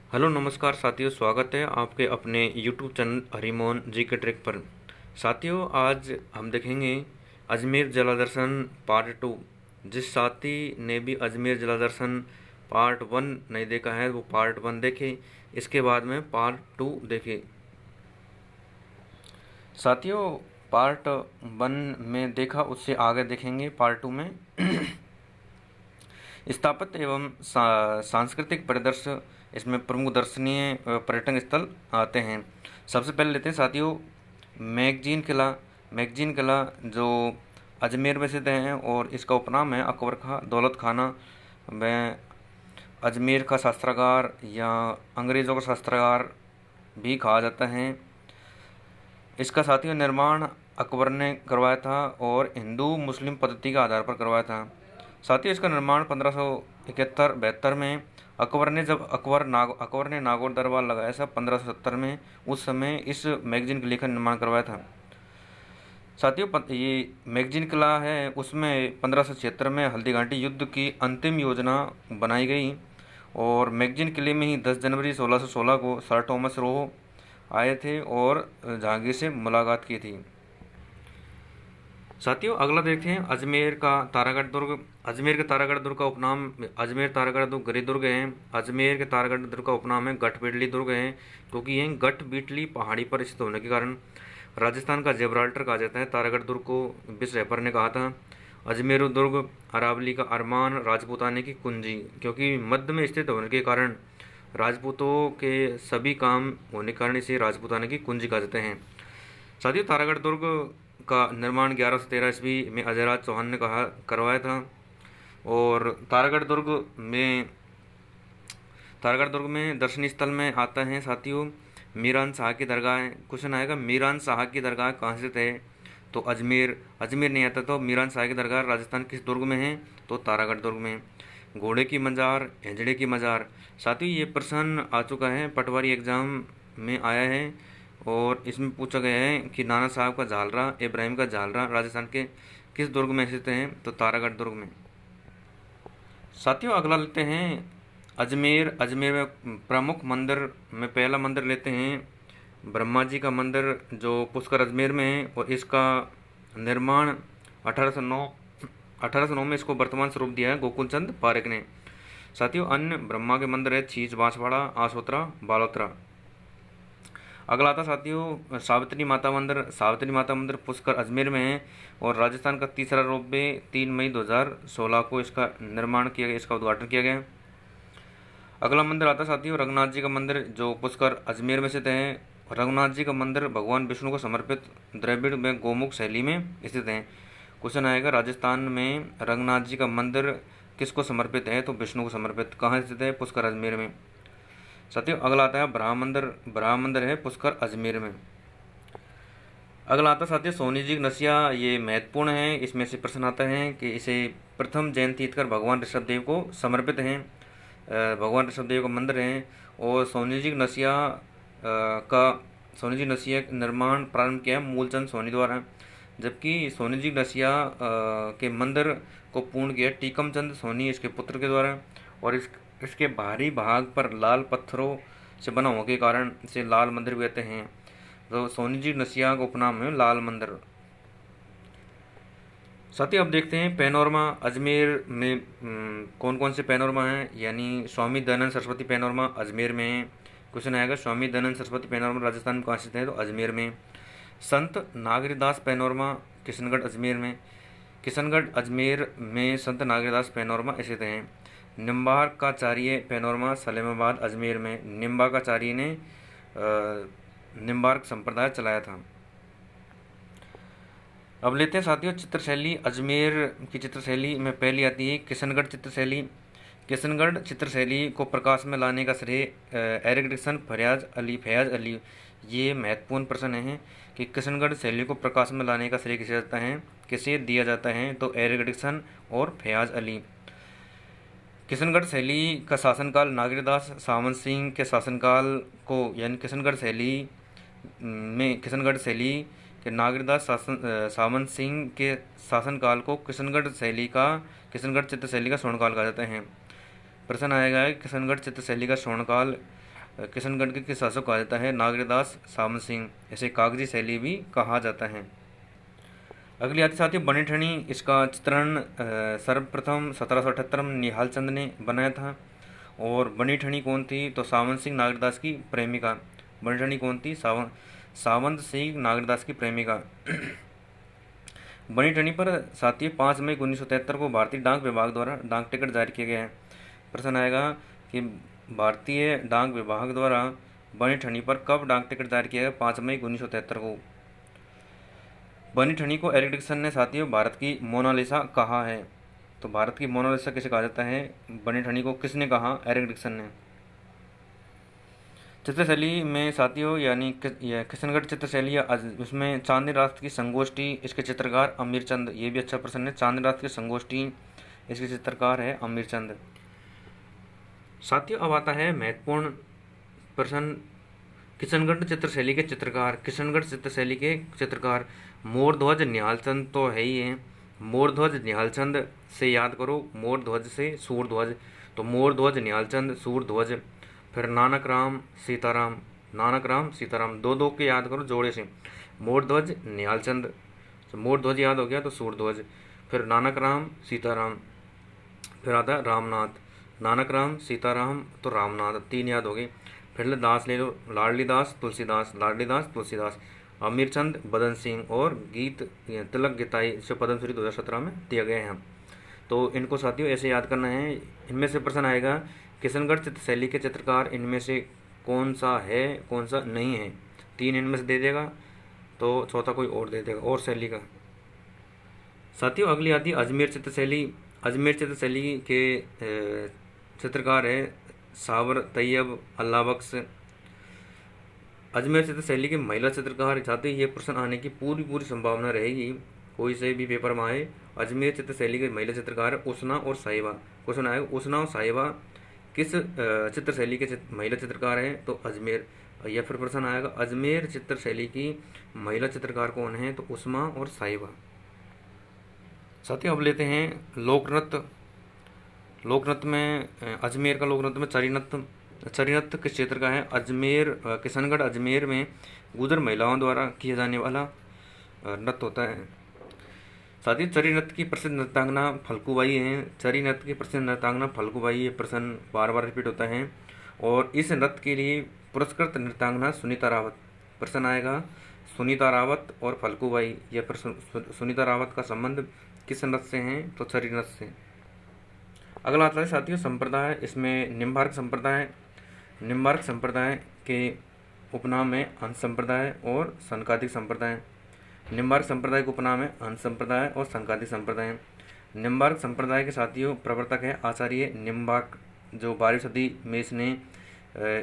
Hello नमस्कार साथियों, स्वागत है आपके अपने यूट्यूब चैनल हरिमोहन जी के ट्रैक पर। साथियों, आज हम देखेंगे अजमेर जला दर्शन पार्ट टू। जिस साथी ने भी अजमेर जला दर्शन पार्ट वन नहीं देखा है वो पार्ट वन देखे, इसके बाद में पार्ट टू देखे। साथियों, पार्ट वन में देखा उससे आगे देखेंगे पार्ट टू में। स्थापत्य एवं सांस्कृतिक परिदृश्य, इसमें प्रमुख दर्शनीय पर्यटन स्थल आते हैं। सबसे पहले लेते हैं साथियों मैगजीन किला। मैगजीन किला जो अजमेर में स्थित है और इसका उपनाम है अकबर खां दौलत खाना। वह अजमेर का शस्त्रागार या अंग्रेज़ों का शस्त्रागार भी कहा जाता है। इसका साथियों निर्माण अकबर ने करवाया था और हिंदू मुस्लिम पद्धति के आधार पर करवाया था। साथियों, इसका निर्माण 1571-72 में अकबर ने जब अकबर ने नागौर दरबार लगाया था 1570 में, उस समय इस मैगजीन किले का निर्माण करवाया था। साथियों, ये मैगजीन किला है उसमें 1576 में हल्दी घाटी युद्ध की अंतिम योजना बनाई गई और मैगजीन किले में ही 10 जनवरी 1616 को सर थॉमस रो आए थे और जहांगीर से मुलाकात की थी। साथियों, अगला देखते हैं अजमेर का तारागढ़ दुर्ग। अजमेर के तारागढ़ दुर्ग का उपनाम अजमेर तारागढ़ दुर्ग गरी दुर्ग है। अजमेर के तारागढ़ दुर्ग का उपनाम है गठ बीटली दुर्ग है, क्योंकि यह गठ बीटली पहाड़ी पर स्थित होने के कारण राजस्थान का जिब्राल्टर कहा जाता है। तारागढ़ दुर्ग को विश्व रेपर ने कहा था। अजमेर दुर्ग अरावली का अरमान, राजपूताने की कुंजी, क्योंकि मध्य में स्थित होने के कारण राजपूतों के सभी काम होने के कारण इसे राजपूताने की कुंजी कहा जाते हैं। साथियों, तारागढ़ दुर्ग का निर्माण 1113 ईस्वी में अजयराज चौहान ने करवाया था और तारागढ़ दुर्ग में दर्शनीय स्थल में आता है साथियों मीरान शाह की दरगाह। क्वेश्चन आएगा मीरान शाह की दरगाह कहाँ स्थित है, तो अजमेर नहीं आता। तो मीरान शाह की दरगाह राजस्थान किस दुर्ग में है, तो तारागढ़ दुर्ग में। घोड़े की मजार, हिजड़े की मजार। साथियों, ये प्रश्न आ चुका है, पटवारी एग्जाम में आया है और इसमें पूछा गया है कि नाना साहब का झालरा, इब्राहिम का झालरा राजस्थान के किस दुर्ग में स्थित हैं, तो तारागढ़ दुर्ग में। साथियों, अगला लेते हैं अजमेर में प्रमुख मंदिर में पहला मंदिर लेते हैं ब्रह्मा जी का मंदिर, जो पुष्कर अजमेर में है और इसका निर्माण 1809 में इसको वर्तमान स्वरूप दिया है गोकुल चंद पारेख ने। साथियों, अन्य ब्रह्मा के मंदिर है छींच बांसवाड़ा, आसोतरा, बालोतरा। अगला आता साथियों सावित्री माता मंदिर पुष्कर अजमेर में है और राजस्थान का तीसरा रोपवे 3 मई 2016 को इसका निर्माण किया गया, इसका उद्घाटन किया गया। अगला मंदिर आता साथियों रघुनाथ जी का मंदिर, जो पुष्कर अजमेर में स्थित है। रघुनाथ जी का मंदिर भगवान विष्णु को समर्पित द्रविड़ में गोमुख शैली में स्थित है। क्वेश्चन आएगा राजस्थान में रघुनाथ जी का मंदिर किसको समर्पित है, तो विष्णु को समर्पित। कहाँ स्थित है, पुष्कर अजमेर में। साथियों, अगला आता है ब्रह्मा मंदिर है पुष्कर अजमेर में। अगला आता साथियों सोनी जी नसिया, ये महत्वपूर्ण है, इसमें से प्रश्न आता है कि इसे प्रथम जैन तीर्थकर भगवान ऋषभदेव को समर्पित हैं। भगवान ऋषभदेव का मंदिर है और सोनी जी नसिया निर्माण प्रारंभ किया मूलचंद सोनी द्वारा, जबकि सोनी जी नसिया के मंदिर को पूर्ण किया टीकम चंद सोनी इसके पुत्र के द्वारा और इसके बाहरी भाग पर लाल पत्थरों से बना होने के कारण इसे लाल मंदिर भी कहते हैं। तो सोनी जी नसिया का उपनाम है लाल मंदिर। साथियों, अब देखते हैं पैनोरमा अजमेर में कौन कौन से पैनोरमा हैं, यानी स्वामी दयानंद सरस्वती पैनोरमा अजमेर में है। क्वेश्चन आएगा स्वामी दयानंद सरस्वती पैनोरमा राजस्थान में कहाँ स्थित है, तो अजमेर में। संत नागरीदास पैनोरमा किशनगढ़ अजमेर में। किशनगढ़ अजमेर में संत नागरीदास पैनोरमा स्थित हैं। निम्बार्काचार्य पैनोरमा सलेमाबाद अजमेर में। निम्बार्काचार्य ने निम्बार्क संप्रदाय चलाया था। अब लेते हैं साथियों चित्रशैली। अजमेर की चित्रशैली में पहली आती है किशनगढ़ चित्रशैली। किशनगढ़ चित्रशैली को प्रकाश में लाने का श्रेय एरिक डिक्सन, फयाज अली। ये महत्वपूर्ण प्रश्न है कि किशनगढ़ शैली को प्रकाश में लाने का श्रेय किसे दिया जाता है, तो एरिक डिक्सन और फयाज अली। किशनगढ़ शैली का शासनकाल नागरीदास सामंत सिंह के शासनकाल को, यानी किशनगढ़ शैली के नागरीदास सामंत सिंह के शासनकाल को किशनगढ़ चित्रशैली का स्वर्णकाल कहा जाता है। प्रश्न आएगा किशनगढ़ चित्रशैली का स्वर्णकाल किशनगढ़ के किस शासक को कहा जाता है? नागरीदास सामंत सिंह, इसे कागजी शैली भी कहा जाता है। अगली आती साथियों बनी ठनी, इसका चित्रण सर्वप्रथम 1778 में निहाल चंद ने बनाया था। और बनी ठनी कौन थी? तो सावंत सिंह नागरीदास की प्रेमिका। बनी ठनी कौन थी? सावंत सिंह नागरीदास की प्रेमिका। बनी ठनी पर साथियों 5 मई 1973 को भारतीय डाक विभाग द्वारा डाक टिकट जारी किया गया है। प्रश्न आएगा कि भारतीय डाक विभाग द्वारा बनी ठनी पर कब डाक टिकट जारी किया गया? 5 मई 1973 को। बनी ठनी को एरिक डिक्सन ने साथियों भारत की मोनालिसा कहा है। तो भारत की मोनालिसा किसे कहा जाता है? बनी ठनी को किसने कहा? एरिक डिक्सन ने। चित्रशैली में साथियों यानी किशनगढ़ चित्रशैली उसमें चांदनी रात की संगोष्ठी, इसके चित्रकार अमीर चंद। ये भी अच्छा प्रश्न है। चांदनी रात की संगोष्ठी, इसके चित्रकार है अमीर चंद। साथियों अब आता है महत्वपूर्ण प्रश्न, किशनगढ़ चित्रशैली के चित्रकार। किशनगढ़ चित्रशैली के चित्रकार मोरध्वज निहाल चंद तो है ही है। मोरध्वज निहाल चंद से याद करो, मोरध्वज से सूरध्वज, तो मोरध्वज निहाल चंद, सूरध्वज। फिर नानक राम सीताराम, नानक राम सीताराम, दो दो के याद करो जोड़े से। मोरध्वज निहाल चंद, तो मोरध्वज याद हो गया तो सूरध्वज। फिर नानक राम सीताराम, फिर आता है रामनाथ, नानक राम सीताराम तो रामनाथ, 3 याद हो गए। फिर दास ले लो, लाडली दास तुलसीदास, लाडली दास तुलसीदास। अमीर चंद बदन सिंह और गीत तिलक गीताई जो पद्मश्री 2017 में दिया गया है। तो इनको साथियों ऐसे याद करना है। इनमें से प्रश्न आएगा किशनगढ़ चित्रशैली के चित्रकार इनमें से कौन सा है, कौन सा नहीं है। 3 इनमें से दे देगा तो चौथा कोई और दे देगा और शैली का। साथियों अगली आती है अजमेर चित्रशैली। अजमेर चित्रशैली के चित्रकार है साबर तैयब अल्लाह बख्श। अजमेर चित्रशैली के महिला चित्रकार चाहते ये प्रश्न आने की पूरी संभावना रहेगी, कोई से भी पेपर में आए। अजमेर चित्रशैली के महिला चित्रकार उसना और साहिबा। क्वेश्चन आएगा उसना और साहिबा किस चित्रशैली के महिला चित्रकार हैं? तो अजमेर। या फिर प्रश्न आएगा अजमेर चित्रशैली की महिला चित्रकार कौन है? तो उस्मा और साहिबा। साथियों अब लेते हैं लोकनृत्य। लोकनृत्य में अजमेर का लोकनृत्य में चरी नृत्य। चरी नृत्य किस क्षेत्र का है? अजमेर, किशनगढ़ अजमेर में गुजर महिलाओं द्वारा किया जाने वाला नृत्य होता है। साथियों चरी नृत्य की प्रसिद्ध नृत्यांगना फल्गुबाई हैं। चरी नृत्य की प्रसिद्ध नृत्यांगना फल्गुबाई, ये प्रश्न बार बार रिपीट होता है। और इस नृत्य के लिए पुरस्कृत नृत्यांगना सुनीता रावत। प्रश्न आएगा सुनीता रावत और फल्गुबाई, यह प्रश्न सुनीता रावत का संबंध किस नृत्य से है? तो चरी नृत्य से। अगला आता है साथियों संप्रदाय, इसमें निम्बार्क संप्रदाय। निम्बार्क संप्रदाय के उपनाम है अंश संप्रदाय और संकादिक संप्रदाय। निम्बार्क संप्रदाय के उपनाम है अंश संप्रदाय और संकादिक संप्रदाय। निम्बार्क संप्रदाय के साथियों प्रवर्तक है आचार्य निम्बार्क, जो 12वीं सदी में इसने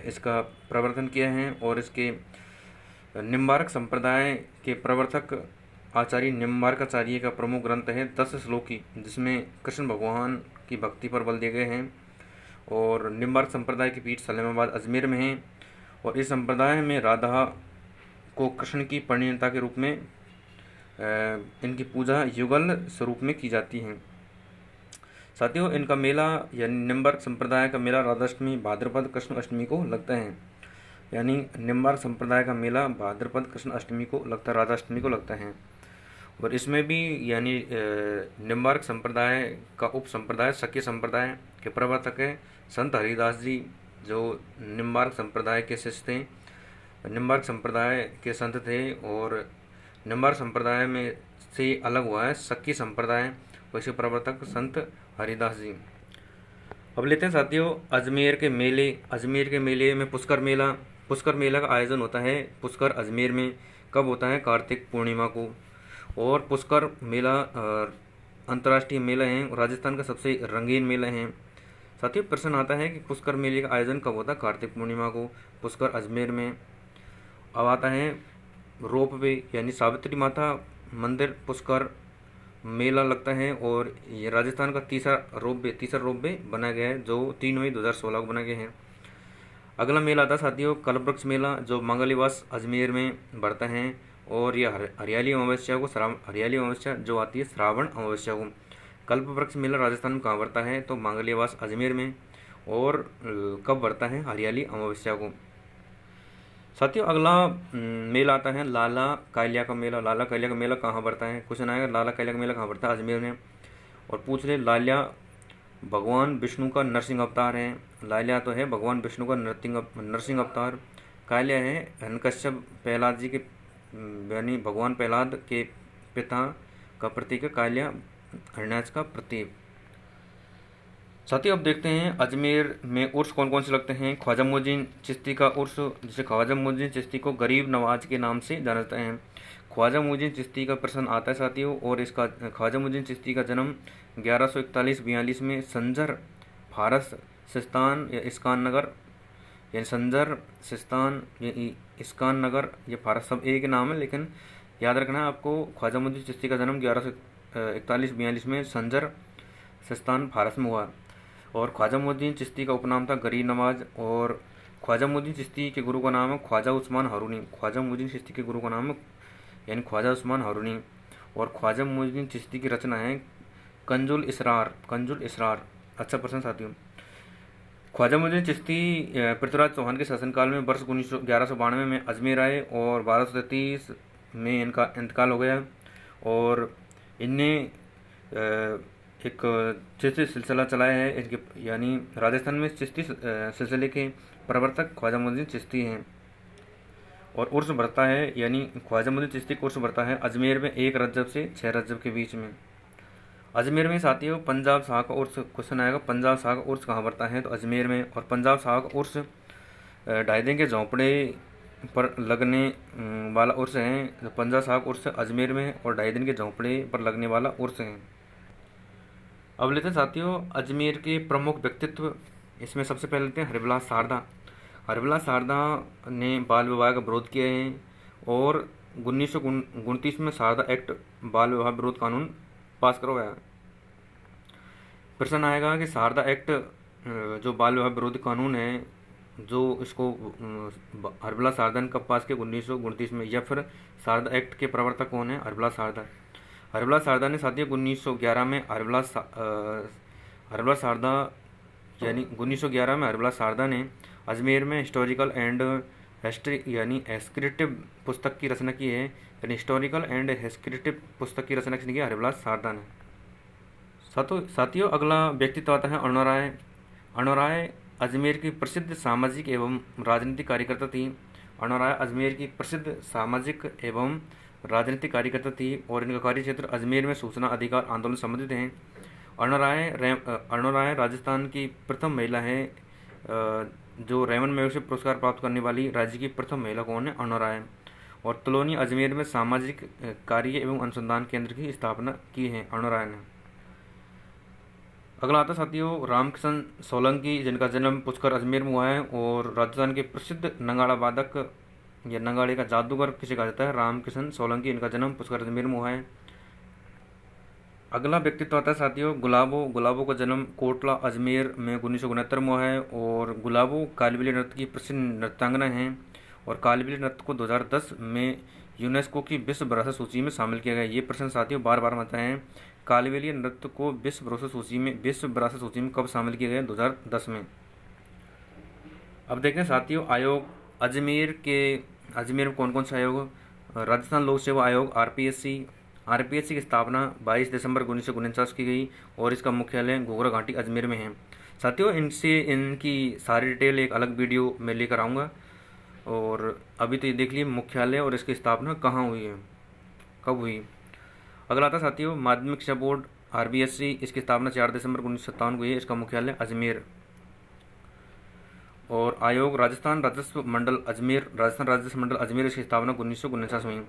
इसका प्रवर्तन किया है। और इसके निम्बार्क संप्रदाय के प्रवर्तक आचार्य निम्बार्काचार्य का प्रमुख ग्रंथ है 10 श्लोकी, जिसमें कृष्ण भगवान की भक्ति पर बल दिए गए हैं। और निम्बार्क संप्रदाय की पीठ सलेमाबाद अजमेर में है। और इस संप्रदाय में राधा को कृष्ण की परिणीता के रूप में इनकी पूजा युगल स्वरूप में की जाती है। साथियों इनका मेला यानी निम्बार्क संप्रदाय का मेला राधाष्टमी भाद्रपद कृष्ण अष्टमी को लगता है। यानी निम्बार्क संप्रदाय का मेला भाद्रपद कृष्ण अष्टमी को लगता है, राधाष्टमी को लगता है। और इसमें भी यानी निम्बार्क संप्रदाय का उप संप्रदाय शक्य संप्रदाय के प्रवर्तक है संत हरिदास जी, जो निम्बार्क संप्रदाय के शिष्य थे, निम्बार्क संप्रदाय के संत थे। और निम्बार्क संप्रदाय में से अलग हुआ है शक्य संप्रदाय, वैसे प्रवर्तक संत हरिदास जी। अब लेते हैं साथियों अजमेर के मेले। अजमेर के मेले में पुष्कर मेला। पुष्कर मेला का आयोजन होता है पुष्कर अजमेर में। कब होता है? कार्तिक पूर्णिमा को। और पुष्कर मेला अंतर्राष्ट्रीय मेला है और राजस्थान का सबसे रंगीन मेला है। साथियों प्रश्न आता है कि पुष्कर मेले का आयोजन कब होता है? कार्तिक पूर्णिमा को, पुष्कर अजमेर में। अब आता है रोप वे यानी सावित्री माता मंदिर पुष्कर मेला लगता है। और ये राजस्थान का तीसरा रोप वे बनाया गया है, जो 3 मई 2016 को बनाया गया है। अगला मेला आता है साथियों कल्पवृक्ष मेला, जो मंगलीवास अजमेर में बढ़ता है। और यह हरियाली अमावस्या को हरियाली अमावस्या जो आती है श्रावण अमावस्या को। कल्पवृक्ष मेला राजस्थान में कहाँ बढ़ता है? तो मंगलीवास अजमेर में। और कब बढ़ता है? हरियाली अमावस्या को। साथियों अगला मेला आता है लाला कालिया का मेला। लाला कालिया का मेला कहाँ बढ़ता है? क्वेश्चन आएगा लाला कालिया का मेला कहाँ बढ़ता है? अजमेर में। और पूछ रहे लालिया भगवान विष्णु का नरसिंह अवतार है। लालिया तो है भगवान विष्णु का नरसिंह अवतार। कालिया है हिरण्यकश्यप प्रहलाद जी के यानी भगवान प्रहलाद के पिता का प्रतीक है कालिया, हिरण्याक्ष का प्रतीक। साथियों अब देखते हैं अजमेर में उर्स कौन कौन से लगते हैं। ख्वाजा मोइनुद्दीन चिश्ती का उर्स, जिसे ख्वाजा मोइनुद्दीन चिश्ती को गरीब नवाज के नाम से जाना जाता है। ख्वाजा मोइनुद्दीन चिश्ती का प्रश्न आता है साथियों, और इसका ख्वाजा मोइनुद्दीन चिश्ती का जन्म 1141-42 में संजर फारस सिस्तान या इस्कान नगर, यानी संजर सिस्तान या इस्कान नगर, ये फारस सब एक नाम है, लेकिन याद रखना है आपको ख्वाजा मोइनुद्दीन चिश्ती का जन्म 1141-42 में संजर सिस्तान फारस में हुआ। और ख्वाजा मोइनुद्दीन चिश्ती का उपनाम था गरीब नवाज। और ख्वाजा मोइनुद्दीन चिश्ती के गुरु का नाम है ख्वाजा उस्मान हारूनी। ख्वाजा मोइनुद्दीन चिश्ती के गुरु का नाम है यानी ख्वाजा उस्मान हारूनी। और ख्वाजा मोइनुद्दीन चिश्ती की रचना है कंजुल इसरार। कंजुल इसरार अच्छा प्रश्न साथियों। ख्वाजा मोइनुद्दीन चिश्ती पृथ्वीराज चौहान के शासनकाल में वर्ष 1192 में अजमेर आए और 1233 में इनका इंतकाल हो गया। और इनने एक चिश्ती सिलसिला चलाया है इनके, यानी राजस्थान में चिश्ती सिलसिले के प्रवर्तक ख्वाजा मोइनुद्दीन चिश्ती हैं। और उर्स बढ़ता है यानी ख्वाजा मोइनुद्दीन चिश्ती का उर्स बढ़ता है अजमेर में 1 रजब से 6 रजब के बीच में। अजमेर में साथियों पंजाब शाह का उर्स, क्वेश्चन आएगा पंजाब शाह का उर्स कहाँ बढ़ता है? तो अजमेर में। और पंजाब शाह का उर्स ढाई दिन के झोंपड़े पर लगने वाला उर्स है। तो पंजाब शाह का उर्स अजमेर में और 2.5 दिन के झोंपड़े पर लगने वाला उर्स है। अब लेते हैं साथियों अजमेर के प्रमुख व्यक्तित्व। इसमें सबसे पहले लेते हैं हरिविलास शारदा। हरिविलास शारदा ने बाल विवाह का विरोध किया है और 1929 में शारदा एक्ट बाल विवाह विरोध कानून पास करवाया। प्रश्न आएगा कि शारदा एक्ट जो बाल विवाह विरोधी कानून है, जो इसको हरिविलास शारदा ने कब पास किया? 1929 में। या फिर शारदा एक्ट के प्रवर्तक कौन है? हरिविलास शारदा। हरिविलास शारदा ने साथियों 1911 में हरिविलास शारदा यानी 1911 में हरिविलास शारदा ने अजमेर में हिस्टोरिकल एंड हिस्ट्री यानी एस्क्रिप्टिव पुस्तक की रचना की है। यानी हिस्टोरिकल एंड एस्क्रिप्टिव पुस्तक की रचना की है हरिविलास शारदा ने। साथियों अगला व्यक्तित्व आता है अरुणा राय। अरुणा राय अजमेर की प्रसिद्ध सामाजिक एवं राजनीतिक कार्यकर्ता थी। अरुणा राय अजमेर की प्रसिद्ध सामाजिक एवं राजनीतिक कार्यकर्ता थी और इनका कार्य क्षेत्र अजमेर में सूचना अधिकार आंदोलन संबंधित हैं। अरुणा राय राजस्थान की प्रथम महिला है जो रेमन मैग्सेसे पुरस्कार प्राप्त करने वाली राज्य की प्रथम महिला कौन है? अरुणा राय। और तलोनी अजमेर में सामाजिक कार्य एवं अनुसंधान केंद्र की स्थापना की है अरुणा राय ने। अगला आता साथियों रामकिशन सोलंकी, जिनका जन्म पुष्कर अजमेर में हुआ है और राजस्थान के प्रसिद्ध नगाड़ा वादक या नगाड़े का जादूगर किसे कहा जाता है? रामकिशन सोलंकी। इनका जन्म पुष्कर अजमेर में हुआ है। अगला व्यक्तित्व आता है साथियों गुलाबो। गुलाबो का जन्म कोटला अजमेर में 1969 में हुआ है और गुलाबो कालबेलिया नृत्य की प्रसिद्ध नृत्यांगना हैं और कालबेलिया नृत्य को 2010 में यूनेस्को की विश्व विरासत सूची में शामिल किया गया। ये प्रश्न साथियों बार बार आता है, कालबेलिया नृत्य को विश्व विरासत सूची में कब शामिल किया गया? 2010 में। अब देखें साथियों आयोग अजमेर में कौन कौन से आयोग? राजस्थान लोक सेवा आयोग आरपीएससी की स्थापना 22 दिसंबर 1949 की गई और इसका मुख्यालय घोघरा घाटी अजमेर में है। साथियों इनकी सारी डिटेल एक अलग वीडियो में लेकर आऊँगा। और अभी तो ये देख लिए मुख्यालय और इसकी स्थापना कहाँ हुई है, कब हुई। अगला आता साथियों माध्यमिक शिक्षा बोर्ड आरबीएससी, इसकी स्थापना 4 दिसंबर 1957 को हुई है, इसका मुख्यालय अजमेर। और आयोग राजस्थान राजस्व मंडल अजमेर, इसकी स्थापना 1949 में।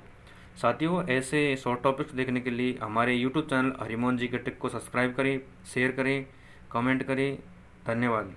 साथियों ऐसे शॉर्ट टॉपिक्स देखने के लिए हमारे यूट्यूब चैनल हरिमोहन जी के टिक को सब्सक्राइब करें, शेयर करें, कमेंट करें। धन्यवाद।